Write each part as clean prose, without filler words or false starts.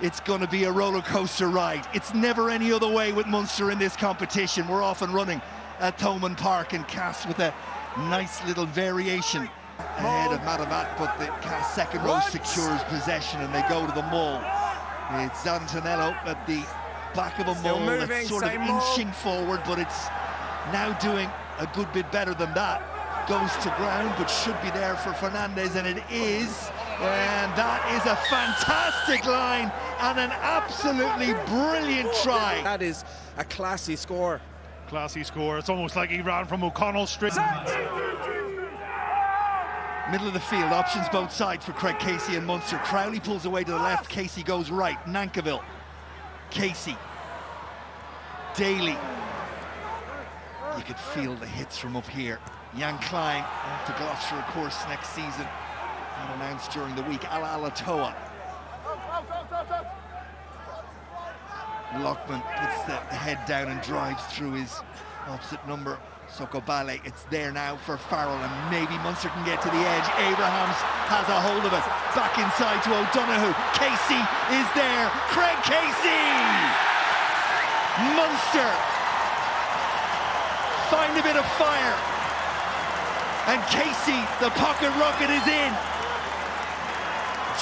it's going to be a roller coaster ride. It's never any other way with Munster in this competition. We're off and running at Thomond Park in Castres with a nice little variation ahead of Madavat, but the Castres second row secures possession and they go to the maul. It's Antonello at the back of a maul that's sort of inching forward, but it's now doing a good bit better than that. Goes to ground, but should be there for Fernandez, and it is. And that is a fantastic line and an absolutely brilliant try. That is a classy score. Classy score. It's almost like he ran from O'Connell Street. Middle of the field, options both sides for Craig Casey and Munster. Crowley pulls away to the left, Casey goes right. Nankiville, Casey, Daly. You could feel the hits from up here. Jan Klein off to Gloucester, of course, next season. And announced during the week, Ala Alatoa. Lockman puts the head down and drives through his opposite number, Sokobale. It's there now for Farrell, and maybe Munster can get to the edge. Abrahams has a hold of it. Back inside to O'Donoghue. Casey is there. Craig Casey! Munster find a bit of fire. And Casey, the pocket rocket, is in.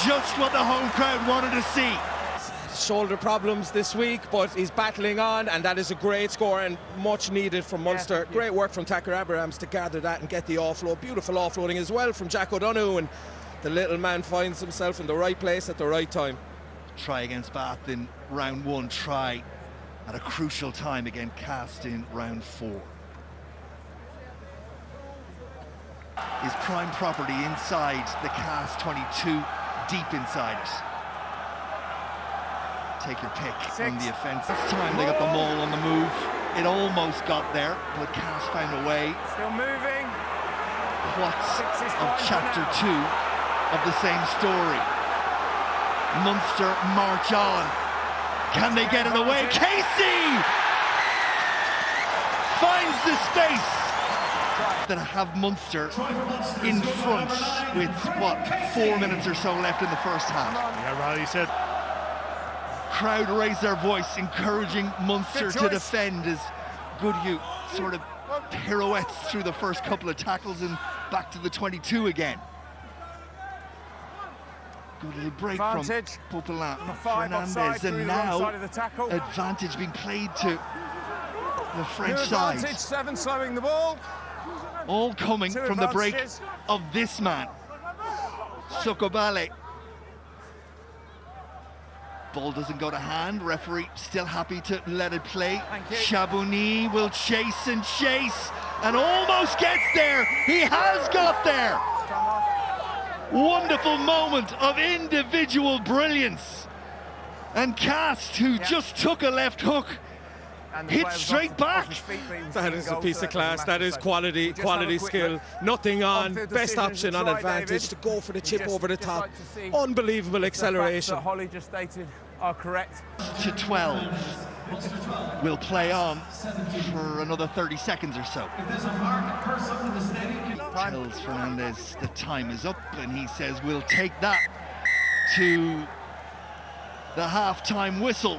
Just what the home crowd wanted to see. Shoulder problems this week, but he's battling on, and that is a great score and much needed from Munster. Great work from Tucker Abrahams to gather that and get the offload. Beautiful offloading as well from Jack O'Donoghue, and the little man finds himself in the right place at the right time. Try against Bath in round one, try at a crucial time against Castres in round 4. Is prime property inside the Castres 22, deep inside it. Take your pick on the offence. This time they got the maul on the move. It almost got there, but Castres found a way. Still moving. What's of chapter 2 of the same story? Munster march on. Can they get it away? Casey finds the space that have Munster in front with, what, 4 minutes or so left in the first half. Yeah, right, he said. Crowd raise their voice, encouraging Munster to defend as Goodhue sort of pirouettes through the first couple of tackles and back to the 22 again. Good little break advantage from Popelin, Fernandez, and now advantage being played to the French side. 7 slowing the ball. All coming from the break of this man, Sokobale. Ball doesn't go to hand. Referee still happy to let it play. Chabouny will chase and almost gets there. He has got there. Wonderful moment of individual brilliance. And Castres, who just took a left hook, hit straight back. That is a piece of class. That is quality skill. Nothing on. Best option on advantage to go for the chip over the top. Unbelievable acceleration. Holly just stated are correct. To 12. We'll play on for another 30 seconds or so. Tells Fernandez the time is up, and he says we'll take that to the half-time whistle.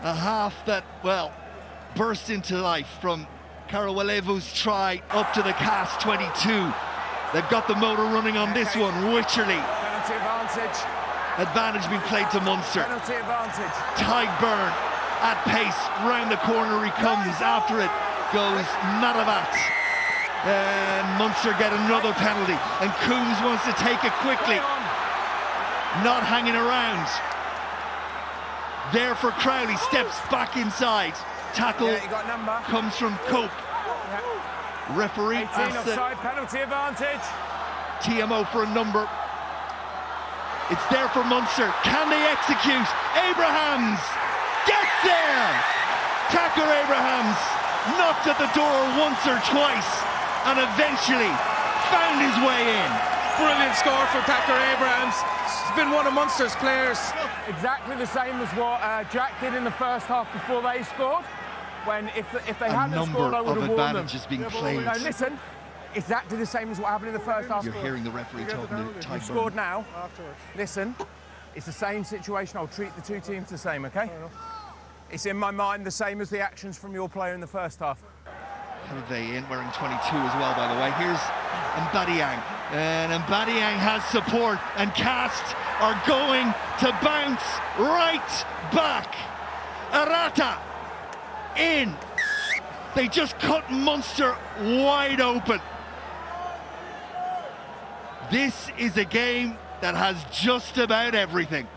A half that, well, burst into life from Karawalevu's try up to the Castres 22. They've got the motor running on this one. Wycherley. Penalty advantage. Advantage being played to Munster. Penalty advantage. Tyburn at pace. Round the corner he comes. After it goes Madavat. And Munster get another penalty. And Coombs wants to take it quickly. Not hanging around. There for Crowley, steps back inside. Tackle comes from Cope. Referee offside, penalty advantage. TMO for a number. It's there for Munster. Can they execute? Abrahams gets there. Tucker Abrahams knocked at the door once or twice and eventually found his way in. Brilliant score for Tucker Abrahams. He's been one of Munster's players. Exactly the same as what Jack did in the first half before they scored. When if they hadn't scored, I would have warned them. Being played. No, listen, exactly the same as what happened in the first half. You're hearing the referee talking to Tyburn. Scored now. Listen, It's the same situation. I'll treat the two teams the same, okay? It's in my mind the same as the actions from your player in the first half. Holiday in wearing 22 as well, by the way. Here's Mbadiang, and Mbadiang has support, and Castres are going to bounce right back. Arata in. They just cut Munster wide open. This is a game that has just about everything.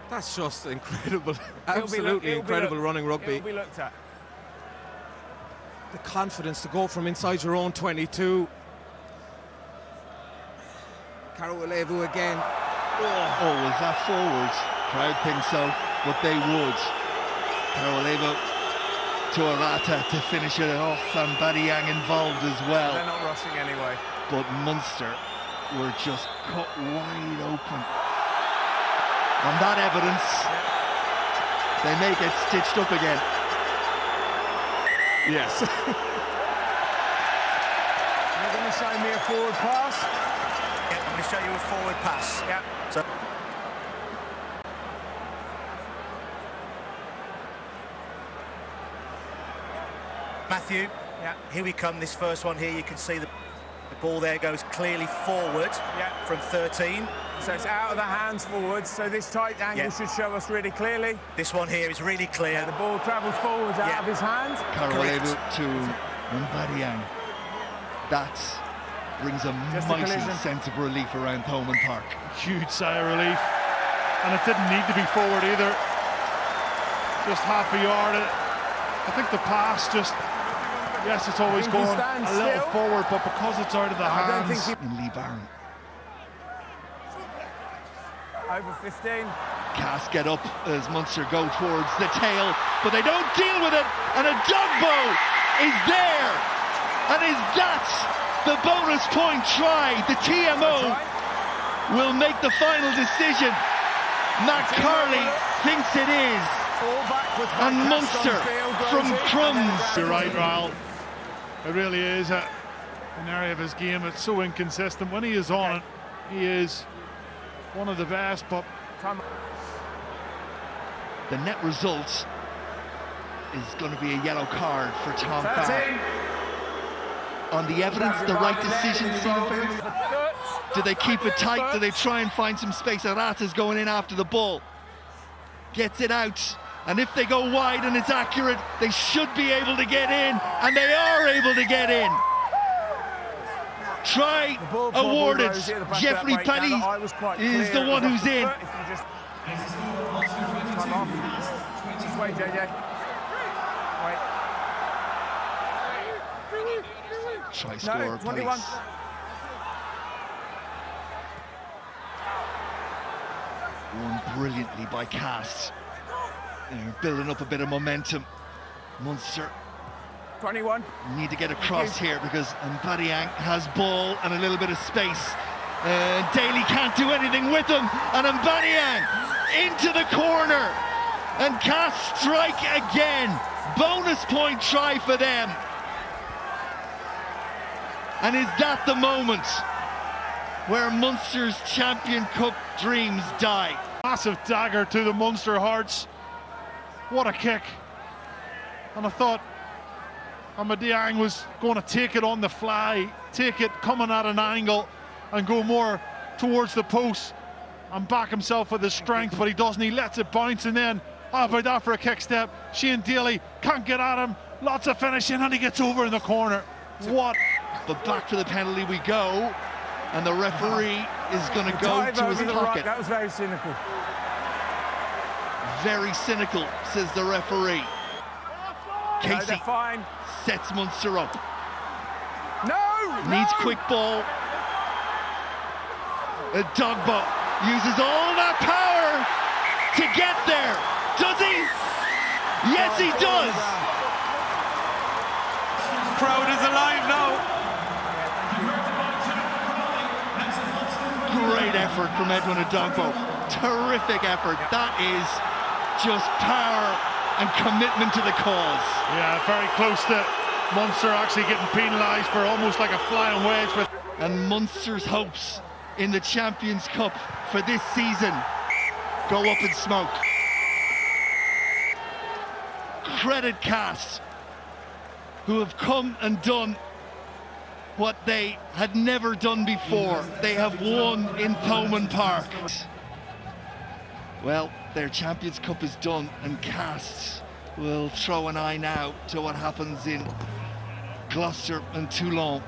That's just incredible, absolutely incredible running rugby. It'll be looked at. The confidence to go from inside your own 22. Karawalevu again. Oh, was that forwards? Crowd thinks so, but they would. Karawalevu to Arata to finish it off, and Mbadiang involved as well. They're not rushing anyway. But Munster were just cut wide open. On that evidence, they may get stitched up again. Yes. You're going to show me a forward pass? Yeah, I'm going to show you a forward pass. Yeah. So Matthew, Yeah. here we come, this first one here, you can see the ball there goes clearly forward from 13. So it's out of the hands forwards, so this tight angle should show us really clearly. This one here is really clear. The ball travels forwards out of his hands. Karawalevu to Mbadiang. That brings a mighty sense of relief around Thomond Park. Huge sigh of relief. And it didn't need to be forward either. Just half a yard. I think the pass just, yes, it's always going a little forward, but because it's out of the hands. In Lee Barron. Over 15. Castres get up as Munster go towards the tail, but they don't deal with it, and a Dogbo is there, and is that the bonus point try? The TMO will make the final decision. Matt Carley thinks it is, and Munster from crumbs. You're right, Raul. It really is an area of his game that's so inconsistent. When he is on it, he is one of the best, but the net result is going to be a yellow card for Tom Farr. On the evidence, the right decision, Stephen Ferris? Do they keep it tight? Do they try and find some space? Arata's going in after the ball. Gets it out. And if they go wide and it's accurate, they should be able to get in. And they are able to get in. Try awarded. Jeffrey Penny is the one who's in. Just wait, JJ. Wait. Try score, 21. please. Won brilliantly by Castres. They're building up a bit of momentum. Munster 21. need to get across here because Mbadiang has ball and a little bit of space. Daly can't do anything with him, and Mbadiang into the corner, and Castres strike again. Bonus point try for them. And is that the moment where Munster's Champion Cup dreams die? massive dagger to the Munster hearts. What a kick. And I thought Mbadiang was going to take it on the fly, take it coming at an angle and go more towards the post and back himself with his strength, but he doesn't. He lets it bounce, and then how about that for a kick step? Shane Daly can't get at him, lots of finishing, and he gets over in the corner. What? But back to the penalty we go, and the referee is going to go to his pocket. That was very cynical. Very cynical, says the referee. Casey sets Munster up. Needs quick ball. Dogbo uses all that power to get there. Does he? Yes, he does. Crowd is alive now. Great effort from Edwin Dogbo. Terrific effort. That is just power and commitment to the cause. Yeah, very close to Munster actually getting penalised for almost like a flying wedge. And Munster's hopes in the Champions Cup for this season go up in smoke. Credit Castres, who have come and done what they had never done before. They have won in Thomond Park. Well, their Champions Cup is done, and Castres will throw an eye now to what happens in Gloucester and Toulon.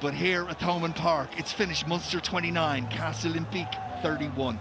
But here at Thomond Park, it's finished Munster 29, Castres Olympique 31.